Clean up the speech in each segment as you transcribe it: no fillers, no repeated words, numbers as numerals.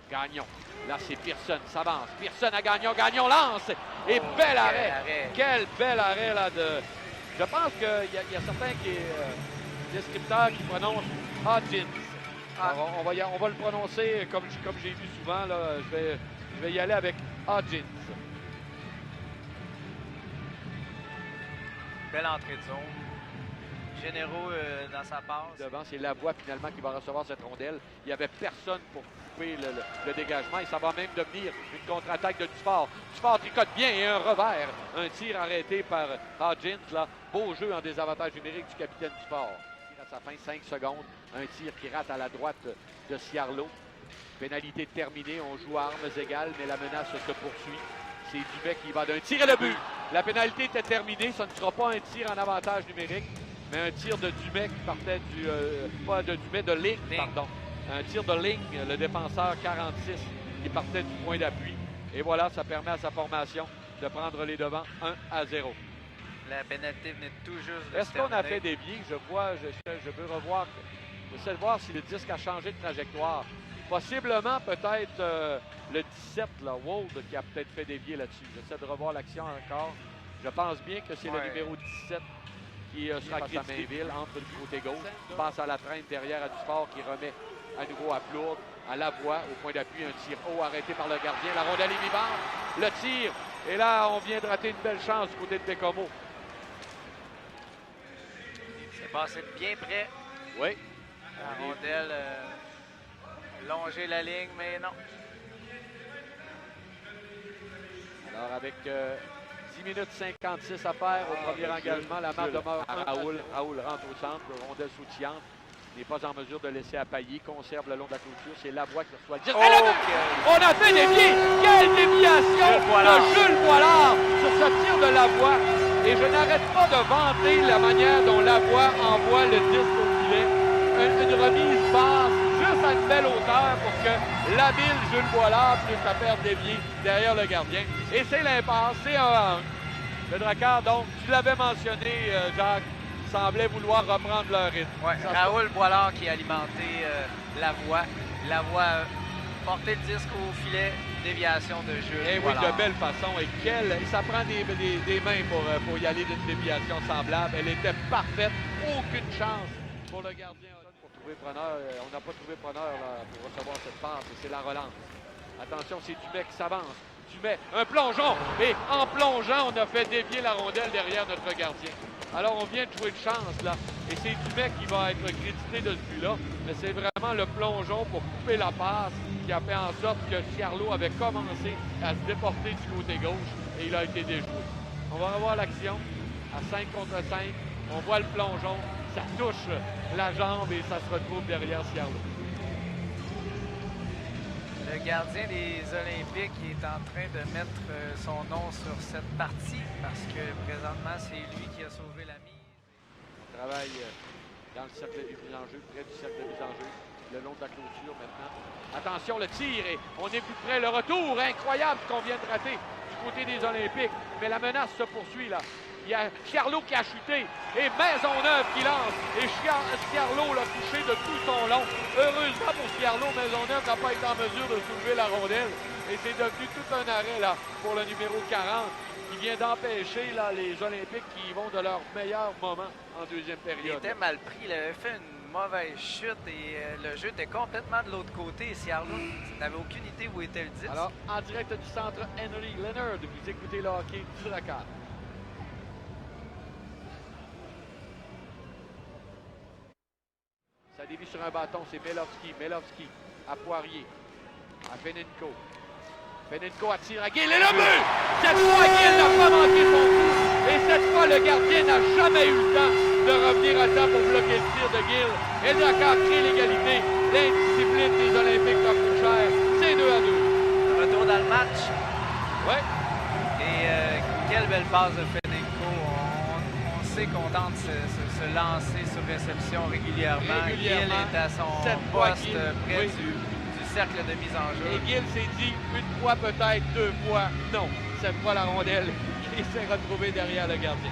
Gagnon. Là, c'est Pearson, s'avance. Pearson à Gagnon. Gagnon lance. Et bel arrêt. Quel bel arrêt là de. Je pense qu'il y a certains descripteurs qui prononcent Hodgins. Alors, on va le prononcer comme j'ai vu souvent. Là, je vais y aller avec Hodgins. Belle entrée de zone. Généraux dans sa passe. Devant, c'est Lavoie finalement qui va recevoir cette rondelle. Il n'y avait personne pour couper le dégagement et ça va même devenir une contre-attaque de Dufort. Dufort tricote bien et un revers. Un tir arrêté par Hodgins. Là. Beau jeu en désavantage numérique du capitaine Dufort. À sa fin, 5 secondes. Un tir qui rate à la droite de Ciarlo. Pénalité terminée. On joue à armes égales, mais la menace se poursuit. C'est Dumais qui va d'un tir et le but. La pénalité était terminée. Ce ne sera pas un tir en avantage numérique, mais un tir de Dumais qui partait pas de Dumais, de Ligne, pardon. Un tir de Ligne, le défenseur 46 qui partait du point d'appui. Et voilà, ça permet à sa formation de prendre les devants 1-0. La pénalité venait tout juste de Est-ce qu'on a fait dévier? Je veux revoir. J'essaie de voir si le disque a changé de trajectoire. Possiblement, peut-être le 17, là, Wold, qui a peut-être fait dévier là-dessus. J'essaie de revoir l'action encore. Je pense bien que c'est le numéro 17 qui sera face à Mainville, entre du côté gauche. Passe à la traîne derrière à Dufort qui remet à nouveau à Plourde, à Lavoie, au point d'appui, un tir haut arrêté par le gardien. La rondelle est vivante. Le tir. Et là, on vient de rater une belle chance du côté de Bécomo. C'est passé bien près. Oui. La rondelle longer la ligne, mais non. Alors, avec 10 minutes 56 à faire au premier engagement, la marque demeure à Raoul. Raoul rentre au centre, rondelle soutiante. N'est pas en mesure de laisser à Pailly, conserve le long de la clôture. C'est Lavoie qui reçoit le tir. On a fait dévier! Quelle déviation de Jules Boilard sur ce tir de Lavoie. Et je n'arrête pas de vanter la manière dont Lavoie envoie le disque au filet. Une remise basse, juste à une belle hauteur pour que l'habile Jules Boilard puisse la faire dévier derrière le gardien. Et c'est l'impasse, c'est 1-1. Le Drakkar, donc, tu l'avais mentionné, Jacques, semblait vouloir reprendre leur rythme. Ouais, Raoul Boilard qui a alimenté Lavoie. Lavoie porté le disque au filet, déviation de Jules Et oui, Boilard. de belle façon. Et ça prend des mains pour y aller d'une déviation semblable. Elle était parfaite. Aucune chance pour le gardien. Pour trouver preneur, on n'a pas trouvé preneur là, pour recevoir cette passe. Et c'est la relance. Attention, c'est Dumais qui s'avance. Dumais, un plongeon. Et en plongeant, on a fait dévier la rondelle derrière notre gardien. Alors, on vient de jouer de chance, là. Et c'est Dumais qui va être crédité de ce but-là. Mais c'est vraiment le plongeon pour couper la passe qui a fait en sorte que Ciarlo avait commencé à se déporter du côté gauche et il a été déjoué. On va revoir l'action à 5 contre 5. On voit le plongeon. Ça touche la jambe et ça se retrouve derrière Ciarlo. Le gardien des Olympiques est en train de mettre son nom sur cette partie parce que présentement, c'est lui qui a sauvé la mise. On travaille dans le cercle des mises en jeu, près du cercle des mises en jeu, le long de la clôture maintenant. Attention, le tir, et on est plus près. Le retour, incroyable qu'on vient de rater du côté des Olympiques. Mais la menace se poursuit là. Il y a Ciarlo qui a chuté et Maisonneuve qui lance. Et Ciarlo l'a touché de tout son long. Heureusement pour Ciarlo, Maisonneuve n'a pas été en mesure de soulever la rondelle. Et c'est devenu tout un arrêt là pour le numéro 40 qui vient d'empêcher les Olympiques qui vont de leur meilleur moment en deuxième période. Il était mal pris. Il avait fait une mauvaise chute et le jeu était complètement de l'autre côté. Ciarlo n'avait aucune idée où était le 10. Alors, en direct du centre Henry Leonard, vous écoutez le hockey du Drakkar. Ça dévie sur un bâton, c'est Melovski. Melovski à Poirier, à Penenko. Penenko attire à Gill et le but! Cette fois, Gill n'a pas manqué son coup. Et cette fois, le gardien n'a jamais eu le temps de revenir à temps pour bloquer le tir de Gill. Et le Drakkar crée l'égalité. L'indiscipline des Olympiques leur coûte cher. C'est 2-2. Retour dans le match. Ouais. Et quelle belle passe de Penenko. On sait qu'on tente se lancer sur réception régulièrement. Gill est à son poste près du cercle de mise en jeu. Et Gill s'est dit une fois peut-être, deux fois, non. Cette fois la rondelle qui s'est retrouvée derrière le gardien.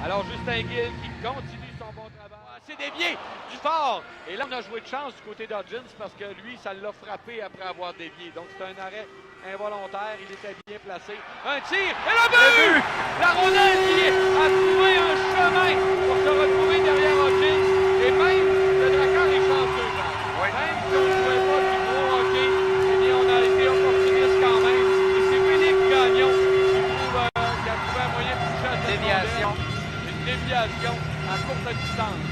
Alors Justin Gill qui continue son bon travail. c'est dévié du fort. Et là, on a joué de chance du côté d'Hodgins parce que lui, ça l'a frappé après avoir dévié. Donc, c'est un arrêt involontaire. Il était bien placé. Un tir et le but! La rondelle qui a trouvé un chemin pour se retrouver derrière Hodgins. Et même, le Drakkar est chanceux. Oui. Même si on ne jouait pas du gros hockey, eh bien, on a été opportuniste quand même. Et c'est Philippe Gagnon qui a trouvé un moyen de toucher à cette Déviation. rondelle. Une déviation à courte distance.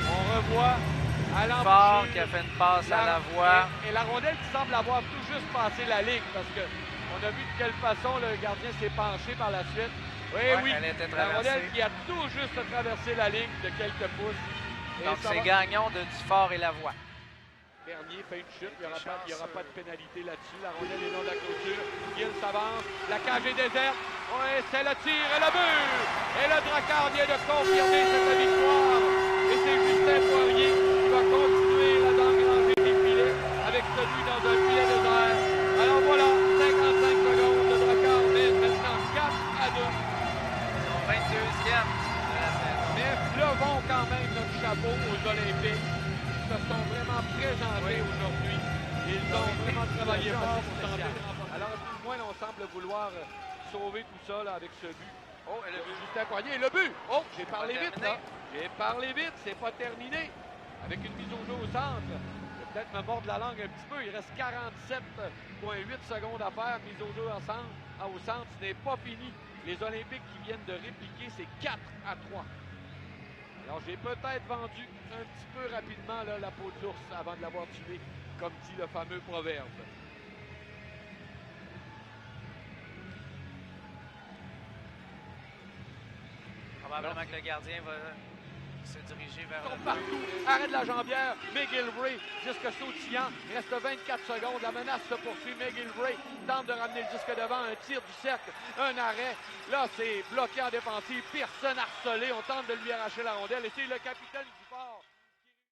On revoit à Fort l'embouchure qui a fait une passe à la voie. et la rondelle qui semble avoir tout juste passé la ligne parce que on a vu de quelle façon le gardien s'est penché par la suite. Oui, Ouais, oui, elle était la traversée. rondelle qui a tout juste traversé la ligne de quelques pouces. Et Donc ça c'est va- Gagnon de Dufort et Lavoie. Bernier fait une chute, il n'y aura pas de pénalité là-dessus. La rondelle est non de la clôture. Gill s'avance, la cage est déserte. Oui, c'est le tir et le but! Et le Drakkar vient de confirmer cette victoire. Et c'est Justin Poirier qui va continuer d'engranger des filets avec celui dans un filet désert. Alors voilà, 55 secondes, le Drakkar met maintenant 4-2. Son 22e de la saison. Mais levons quand même notre chapeau aux Olympiques. Ils se sont vraiment présentés aujourd'hui. Ils ont vraiment travaillé fort pour tenter de remporter. Alors, excuse-moi, on semble vouloir sauver tout ça là, avec ce but. Oh, et le but Justin Poirier. Et le but! Oh, j'ai parlé vite, là. J'ai parlé vite, c'est pas terminé. Avec une mise au jeu au centre. Je vais peut-être me mordre la langue un petit peu. Il reste 47,8 secondes à faire. Mise au jeu au centre, ce n'est pas fini. Les Olympiques qui viennent de répliquer, c'est 4-3. Alors, j'ai peut-être vendu un petit peu rapidement là, la peau de l'ours avant de l'avoir tué, comme dit le fameux proverbe. Probablement que le gardien va se diriger vers Ils sont le partout. Arrêt de la jambière. McGillivray, disque sautillant. Il reste 24 secondes. La menace se poursuit. McGillivray tente de ramener le disque devant. Un tir du cercle. Un arrêt. Là, c'est bloqué en défensive. Pearson harcelé. On tente de lui arracher la rondelle. Et c'est le capitaine